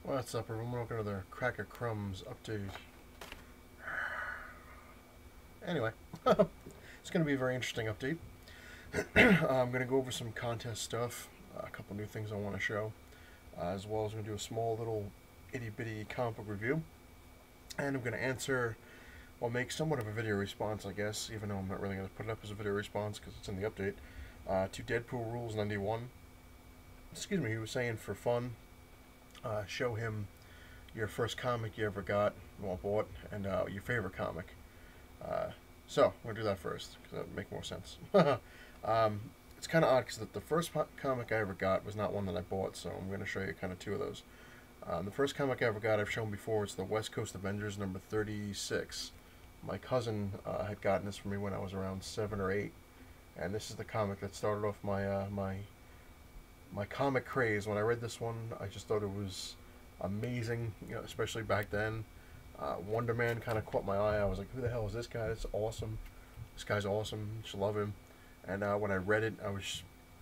What's up, everyone? Welcome to the Cracka Crumbs update. Anyway, it's going to be a very interesting update. I'm going to go over some contest stuff, a couple new things I want to show, as well as I'm going to do a small little itty-bitty comic book review. And I'm going to answer, well, make somewhat of a video response, I guess, even though I'm not really going to put it up as a video response because it's in the update, to Deadpool Rules 91. Excuse me, he was saying for fun, show him your first comic you ever got, well, bought, and your favorite comic. So, we'll do that first, because that would make more sense. It's kind of odd, because the first comic I ever got was not one that I bought, so I'm going to show you kind of two of those. The first comic I ever got, I've shown before, it's the West Coast Avengers number 36. My cousin had gotten this for me when I was around 7 or 8, and this is the comic that started off my my comic craze. When I read this one, I just thought it was amazing, you know, especially back then. Wonder Man kind of caught my eye. I was like, who the hell is this guy? It's awesome. This guy's awesome. You should love him. And when I read it,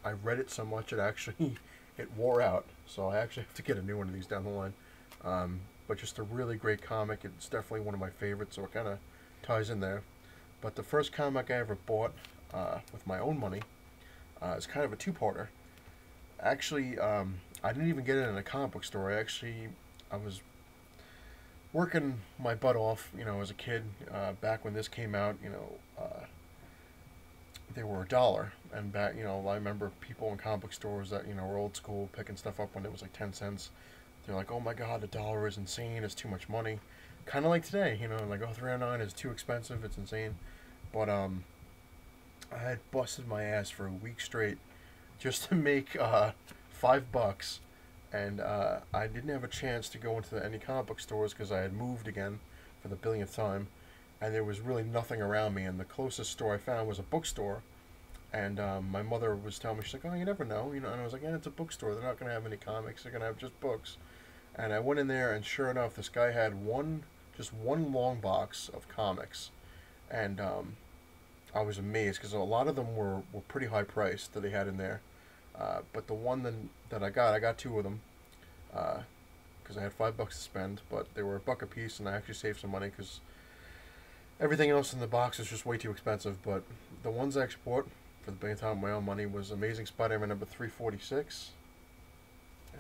I read it so much it actually it wore out. So I actually have to get a new one of these down the line. But just a really great comic. It's definitely one of my favorites, so it kind of ties in there. But the first comic I ever bought with my own money is kind of a two-parter. Actually, I didn't even get it in a comic book store. I was working my butt off, you know, as a kid. Back when this came out, you know, they were $1, and back, you know, I remember people in comic book stores that, you know, were old school, picking stuff up when it was like 10 cents. They're like, oh my god, $1 is insane. It's too much money. Kind of like today, you know, like, oh, $3.99 is too expensive. It's insane. But I had busted my ass for a week straight just to make $5, and I didn't have a chance to go into any comic book stores because I had moved again for the billionth time, and there was really nothing around me. And the closest store I found was a bookstore, and my mother was telling me, she's like, "Oh, you never know, you know." And I was like, "Yeah, it's a bookstore. They're not gonna have any comics. They're gonna have just books." And I went in there, and sure enough, this guy had just one long box of comics, and I was amazed because a lot of them were pretty high priced that they had in there. But the one that I got two of them because I had $5 to spend, but they were $1 a piece, and I actually saved some money because everything else in the box was just way too expensive. But the ones I actually bought for the big time of my own money was Amazing Spider-Man number 346,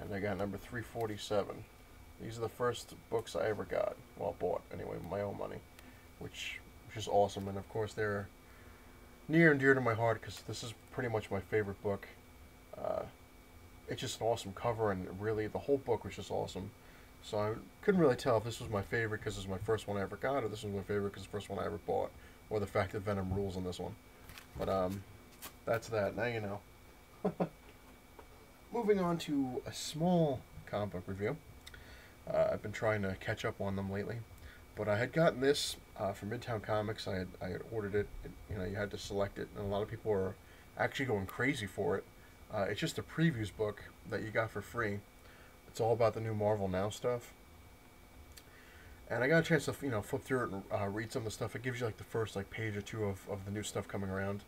and I got number 347. These are the first books I ever got, well, bought anyway, with my own money, which is awesome. And of course, they're near and dear to my heart because this is pretty much my favorite book. It's just an awesome cover, and really the whole book was just awesome. So I couldn't really tell if this was my favorite because it's my first one I ever got, or this was my favorite because it's the first one I ever bought, or the fact that Venom rules on this one. But that's that. Now you know. Moving on to a small comic book review. I've been trying to catch up on them lately, but I had gotten this from Midtown Comics. I had ordered it. You know, you had to select it, and a lot of people are actually going crazy for it. It's just a previews book that you got for free. It's all about the new Marvel Now stuff. And I got a chance to, you know, flip through it and read some of the stuff. It gives you like the first like page or two of the new stuff coming around.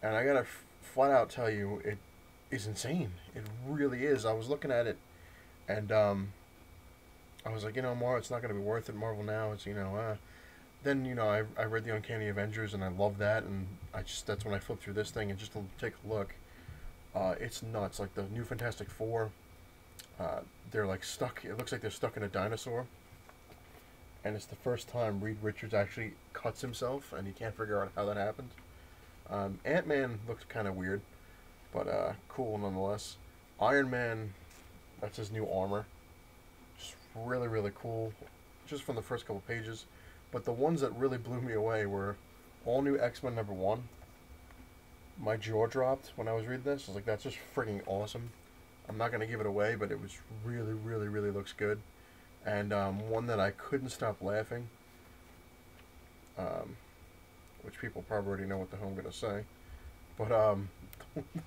And I gotta flat out tell you, it is insane. It really is. I was looking at it, and I was like, you know, it's not gonna be worth it. Marvel Now, it's, you know, Then, you know, I read the Uncanny Avengers, and I love that, and that's when I flipped through this thing and just to take a look. It's nuts. Like the new Fantastic Four, they're like stuck. It looks like they're stuck in a dinosaur, and it's the first time Reed Richards actually cuts himself, and you can't figure out how that happened. Ant-Man looked kind of weird, but cool nonetheless. Iron Man, that's his new armor. Just really, really cool, just from the first couple pages. But the ones that really blew me away were all new X-Men number 1. My jaw dropped when I was reading this. I was like, that's just freaking awesome. I'm not going to give it away, but it was really, really, really looks good. And one that I couldn't stop laughing, which people probably already know what the hell I'm going to say. But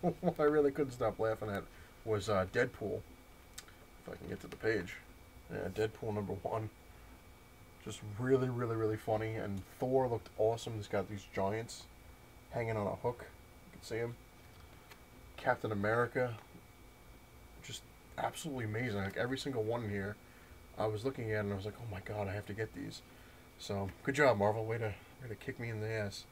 what I really couldn't stop laughing at was Deadpool. If I can get to the page. Yeah, Deadpool number 1. Just really, really, really funny. And Thor looked awesome. He's got these giants hanging on a hook. You can see him. Captain America. Just absolutely amazing. Like every single one in here, I was looking at and I was like, oh my god, I have to get these. So good job, Marvel. Way to kick me in the ass.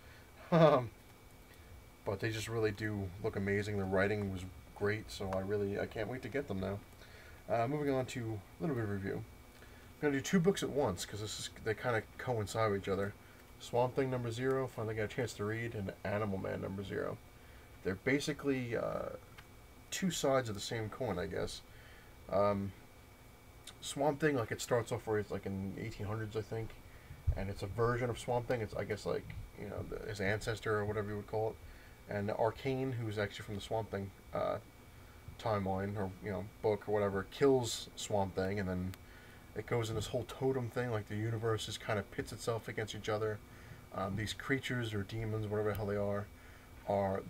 But they just really do look amazing. The writing was great, so I can't wait to get them now. Moving on to a little bit of review. I'm gonna do two books at once because they kind of coincide with each other. Swamp Thing #0, finally got a chance to read, and Animal Man #0. They're basically two sides of the same coin, I guess. Um, Swamp Thing, like it starts off where it's like in 1800s, I think, and it's a version of Swamp Thing. It's I guess like his ancestor or whatever you would call it. And Arcane, who's actually from the Swamp Thing timeline or book or whatever, kills Swamp Thing, and then it goes in this whole totem thing, like the universe is kind of pits itself against each other. These creatures or demons, whatever the hell they are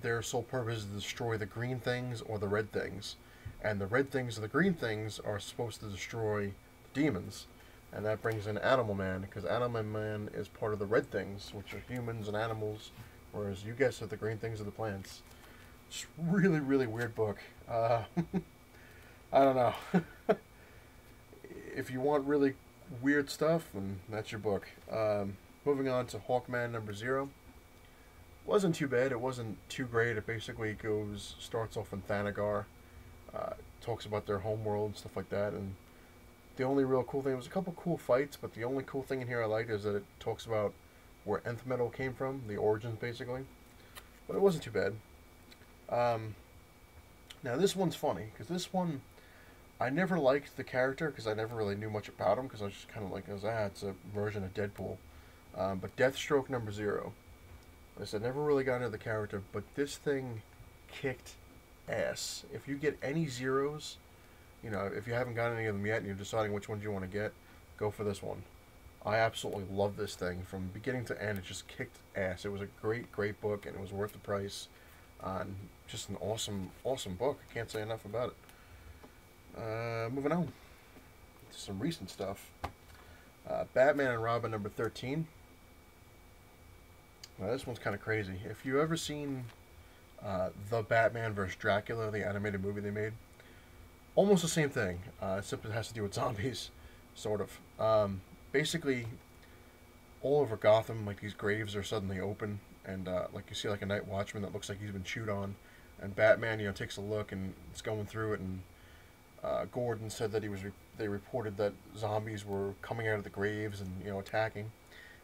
their sole purpose is to destroy the green things or the red things, and the red things or the green things are supposed to destroy the demons, and that brings in Animal Man because Animal Man is part of the red things, which are humans and animals, whereas you guys are the green things of the plants. It's really, really weird book. I don't know. If you want really weird stuff, then that's your book. Moving on to Hawkman #0. Wasn't too bad. It wasn't too great. It basically starts off in Thanagar, talks about their homeworld and stuff like that. And the only real cool thing, was a couple cool fights, but the only cool thing in here I liked is that it talks about where nth metal came from, the origins basically. But it wasn't too bad. Now this one's funny because this one, I never liked the character because I never really knew much about him because I was just kind of like, it's a version of Deadpool. But Deathstroke #0. Like I said, never really got into the character, but this thing kicked ass. If you get any zeros, if you haven't got any of them yet and you're deciding which ones you want to get, go for this one. I absolutely love this thing. From beginning to end, it just kicked ass. It was a great, great book, and it was worth the price. And just an awesome, awesome book. I can't say enough about it. Moving on to some recent stuff. Batman and Robin #13. Now this one's kind of crazy. If you've ever seen The Batman vs. Dracula, the animated movie they made, almost the same thing, except it has to do with zombies, sort of. Basically, all over Gotham, like these graves are suddenly open, and like you see like a night watchman that looks like he's been chewed on, and Batman, takes a look and it's going through it, and Gordon said that they reported that zombies were coming out of the graves and attacking,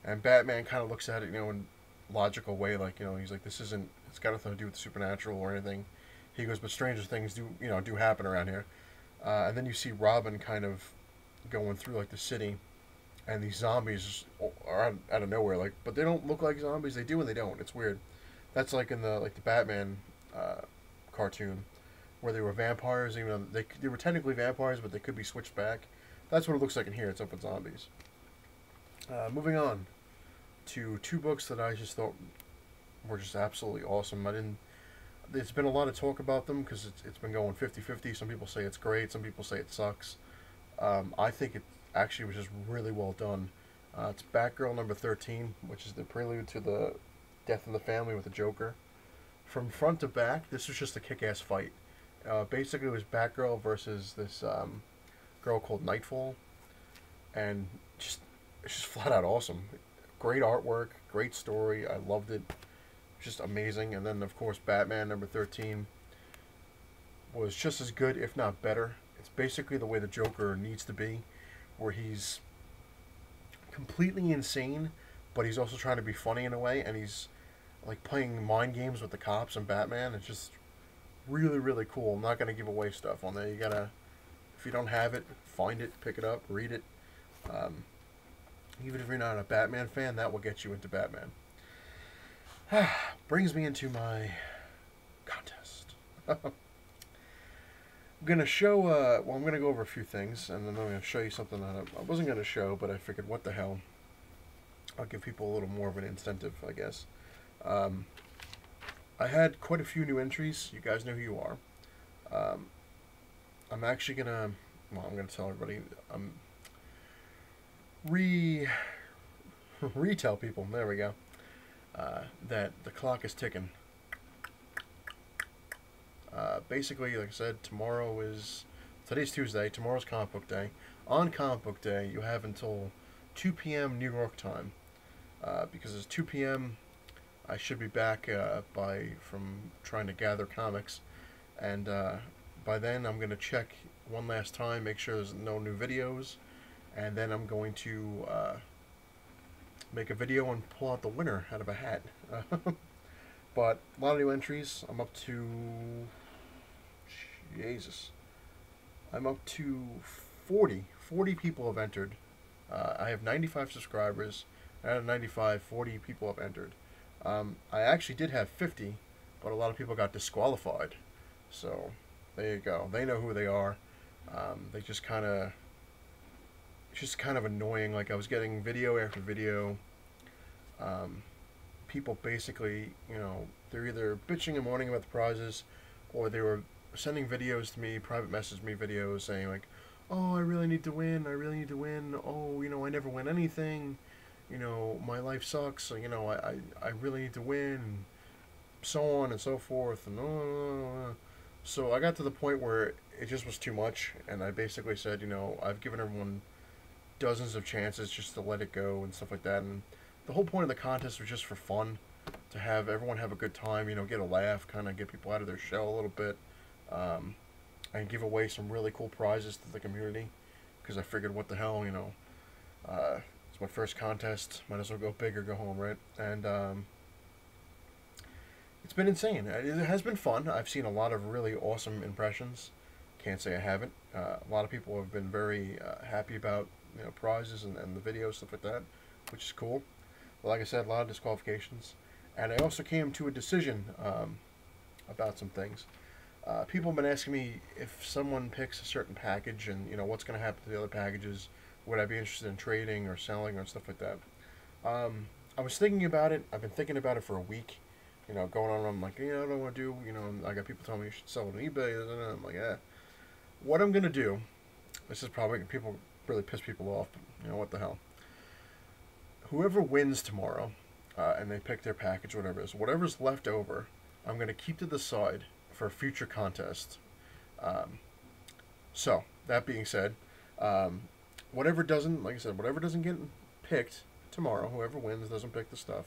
and Batman kind of looks at it in logical way, like he's like, it's got nothing to do with the supernatural or anything. He goes, but stranger things do happen around here, and then you see Robin kind of going through like the city, and these zombies are out of nowhere, like, but they don't look like zombies. They do and they don't. It's weird. That's like in the Batman cartoon, where they were vampires, even though they were technically vampires, but they could be switched back. That's what it looks like in here. It's up with zombies. Moving on to two books that I just thought were just absolutely awesome. There's been a lot of talk about them because it's been going 50-50. Some people say it's great. Some people say it sucks. I think it actually was just really well done. It's Batgirl #13, which is the prelude to the Death in the Family with the Joker. From front to back, this was just a kick-ass fight. Basically, it was Batgirl versus this girl called Nightfall, and it's just flat out awesome. Great artwork, great story. I loved it. Just amazing. And then, of course, Batman #13 was just as good, if not better. It's basically the way the Joker needs to be, where he's completely insane, but he's also trying to be funny in a way, and he's like playing mind games with the cops and Batman. It's just really, really cool. I'm not going to give away stuff on there. You gotta, if you don't have it, find it, pick it up, read it. Even if you're not a Batman fan, that will get you into Batman. Brings me into my contest. I'm going to show, I'm going to go over a few things, and then I'm going to show you something that I wasn't going to show, but I figured, what the hell. I'll give people a little more of an incentive, I guess. I had quite a few new entries. You guys know who you are. I'm actually going to, I'm going to tell everybody, retell people, there we go, that the clock is ticking. Basically, like I said, tomorrow is today's Tuesday. Tomorrow's Comic Book Day. On Comic Book Day, you have until 2 p.m. New York time. Because it's 2 p.m., I should be back from trying to gather comics. And by then, I'm going to check one last time, make sure there's no new videos. And then I'm going to make a video and pull out the winner out of a hat. But a lot of new entries. I'm up to... Jesus. I'm up to 40. 40 people have entered. I have 95 subscribers. Out of 95, 40 people have entered. I actually did have 50, but a lot of people got disqualified. So, there you go. They know who they are. They just kind of... It's just kind of annoying. Like, I was getting video after video. People basically, you know, they're either bitching and moaning about the prizes, or they were sending videos to me, private message me videos saying like, oh, I really need to win, oh, you know, I never win anything, you know, my life sucks, so, you know, I really need to win, and so on and so forth, and so I got to the point where it just was too much, and I basically said, you know, I've given everyone dozens of chances just to let it go and stuff like that, and the whole point of the contest was just for fun, to have everyone have a good time, you know, get a laugh, kind of get people out of their shell a little bit, and give away some really cool prizes to the community, because I figured, what the hell, you know, it's my first contest, might as well go big or go home, right? And it's been insane. It has been fun. I've seen a lot of really awesome impressions. Can't say I haven't. A lot of people have been very happy about, you know, prizes and the videos, stuff like that, which is cool. But like I said, a lot of disqualifications. And I also came to a decision about some things. People have been asking me if someone picks a certain package and, you know, what's going to happen to the other packages. Would I be interested in trading or selling or stuff like that? I was thinking about it. I've been thinking about it for a week. You know, going on, I'm like, you know, I don't want to do, you know, I got people telling me you should sell it on eBay. And I'm like, yeah. What I'm going to do, this is probably, people really piss people off, but, you know, what the hell. Whoever wins tomorrow, and they pick their package, whatever it is, whatever's left over, I'm going to keep to the side for a future contest. So, that being said, whatever doesn't, like I said, whatever doesn't get picked tomorrow, whoever wins doesn't pick the stuff,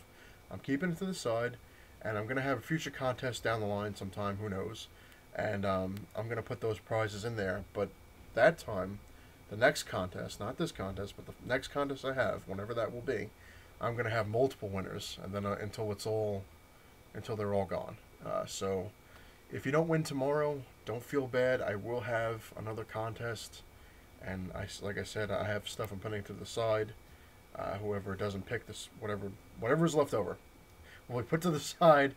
I'm keeping it to the side, and I'm going to have a future contest down the line sometime, who knows, and I'm going to put those prizes in there, but that time, the next contest, not this contest, but the next contest I have, whenever that will be, I'm going to have multiple winners, and then until they're all gone. So, if you don't win tomorrow, don't feel bad. I will have another contest, and like I said, I have stuff I'm putting to the side. Whoever doesn't pick this, whatever's left over, will be put to the side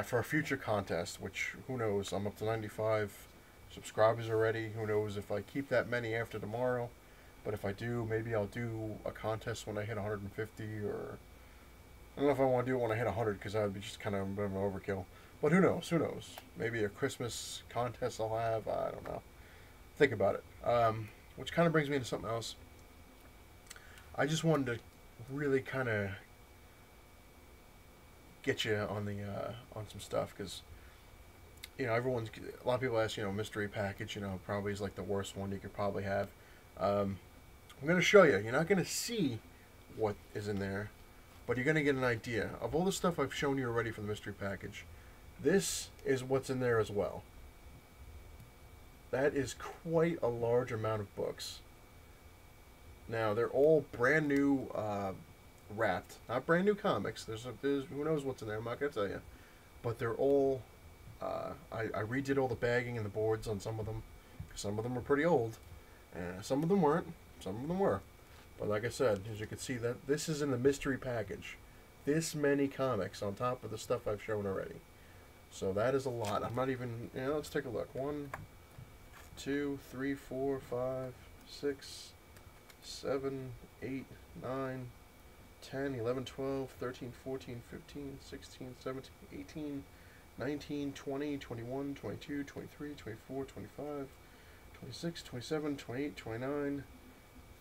for a future contest. Which, who knows? I'm up to 95 subscribers already. Who knows if I keep that many after tomorrow? But if I do, maybe I'll do a contest when I hit 150, or I don't know if I want to do it when I hit 100, because that would be just kind of a bit of an overkill. But who knows? Who knows? Maybe a Christmas contest I'll have. I don't know. Think about it. Which kind of brings me into something else. I just wanted to really kind of get you on the on some stuff, because, you know, a lot of people ask, you know, mystery package, you know, probably is like the worst one you could probably have. I'm going to show you. You're not going to see what is in there, but you're going to get an idea. Of all the stuff I've shown you already from the mystery package, this is what's in there as well. That is quite a large amount of books. Now, they're all brand new, wrapped. Not brand new comics. There's who knows what's in there. I'm not going to tell you. But they're all... I redid all the bagging and the boards on some of them. Some of them were pretty old. Some of them weren't. Some of them were. But like I said, as you can see, that this is in the mystery package. This many comics on top of the stuff I've shown already. So that is a lot. I'm not even... You know, let's take a look. 1, 2, 3, 4, 5, 6, 7, 8, 9, 10, 11, 12, 13, 14, 15, 16, 17, 18, 19, 20, 21, 22, 23, 24, 25, 26, 27, 28, 29,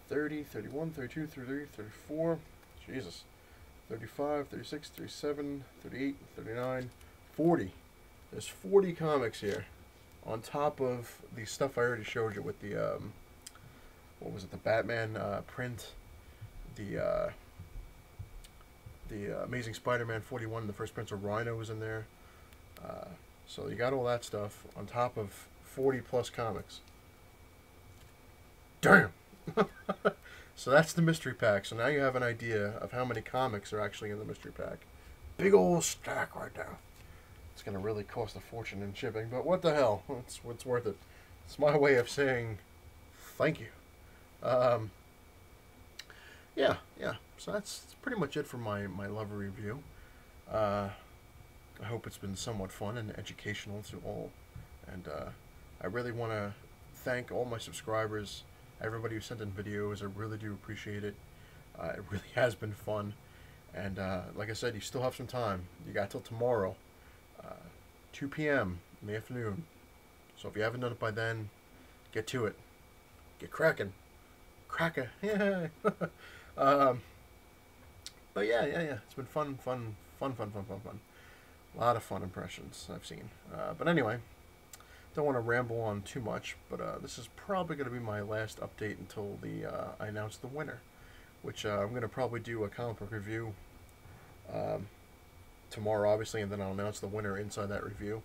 30, 31, 32, 33, 34, Jesus, 35, 36, 37, 38, 39, 40. There's 40 comics here on top of the stuff I already showed you with the, what was it, the Batman print, the Amazing Spider-Man 41, the first Prince of Rhino was in there. So you got all that stuff on top of 40 plus comics. Damn! So that's the mystery pack. So now you have an idea of how many comics are actually in the mystery pack. Big old stack right now. It's going to really cost a fortune in shipping, but what the hell? It's worth it. It's my way of saying thank you. Yeah. So that's pretty much it for my Lover review. I hope it's been somewhat fun and educational to all. And I really want to thank all my subscribers, everybody who sent in videos. I really do appreciate it. It really has been fun. And like I said, you still have some time. You got till tomorrow, 2 p.m. in the afternoon. So if you haven't done it by then, get to it. Get cracking. Cracka. Yeah. But yeah. It's been fun. A lot of fun impressions I've seen. But anyway, don't want to ramble on too much, but this is probably going to be my last update until I announce the winner, which I'm going to probably do a comic book review tomorrow, obviously, and then I'll announce the winner inside that review,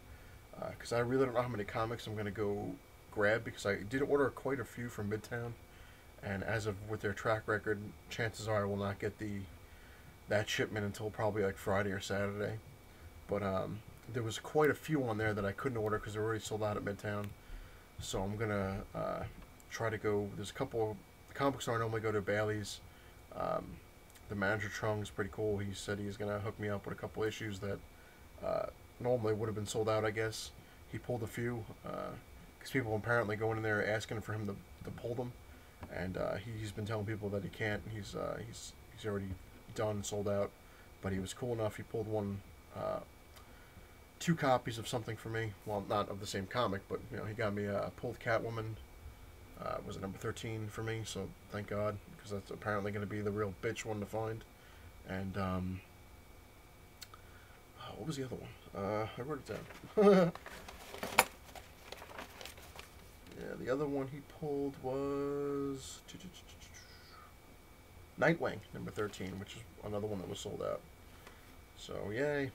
because I really don't know how many comics I'm going to go grab, because I did order quite a few from Midtown, and as of with their track record, chances are I will not get that shipment until probably like Friday or Saturday. But there was quite a few on there that I couldn't order because they're already sold out at Midtown. So I'm going to try to go. There's a couple. The comic store I normally go to, Bailey's. The manager Chung is pretty cool. He said he's going to hook me up with a couple issues that normally would have been sold out, I guess. He pulled a few because people apparently going in there asking for him to pull them. And he's been telling people that he can't. He's already done, sold out. But he was cool enough. He pulled one. 2 copies of something for me. Well, not of the same comic, but he got me a pulled Catwoman. Was it number 13 for me? So thank God, because that's apparently going to be the real bitch one to find. And what was the other one? I wrote it down. Yeah, the other one he pulled was Nightwing, number 13, which is another one that was sold out. So yay.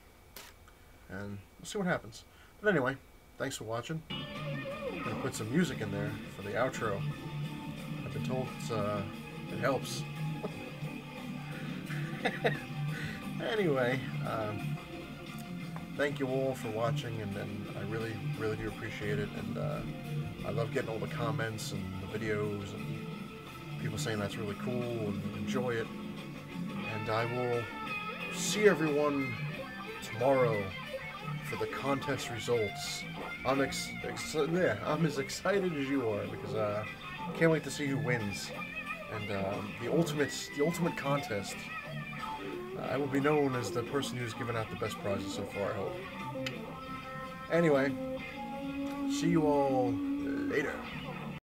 And we'll see what happens. But anyway, thanks for watching. I'm going to put some music in there for the outro. I've been told it helps. Anyway, thank you all for watching, and I really do appreciate it. And I love getting all the comments and the videos and people saying that's really cool and enjoy it. And I will see everyone tomorrow for the contest results. I'm as excited as you are, because I can't wait to see who wins. And the ultimate contest. I will be known as the person who's given out the best prizes so far, I hope. Anyway, see you all later.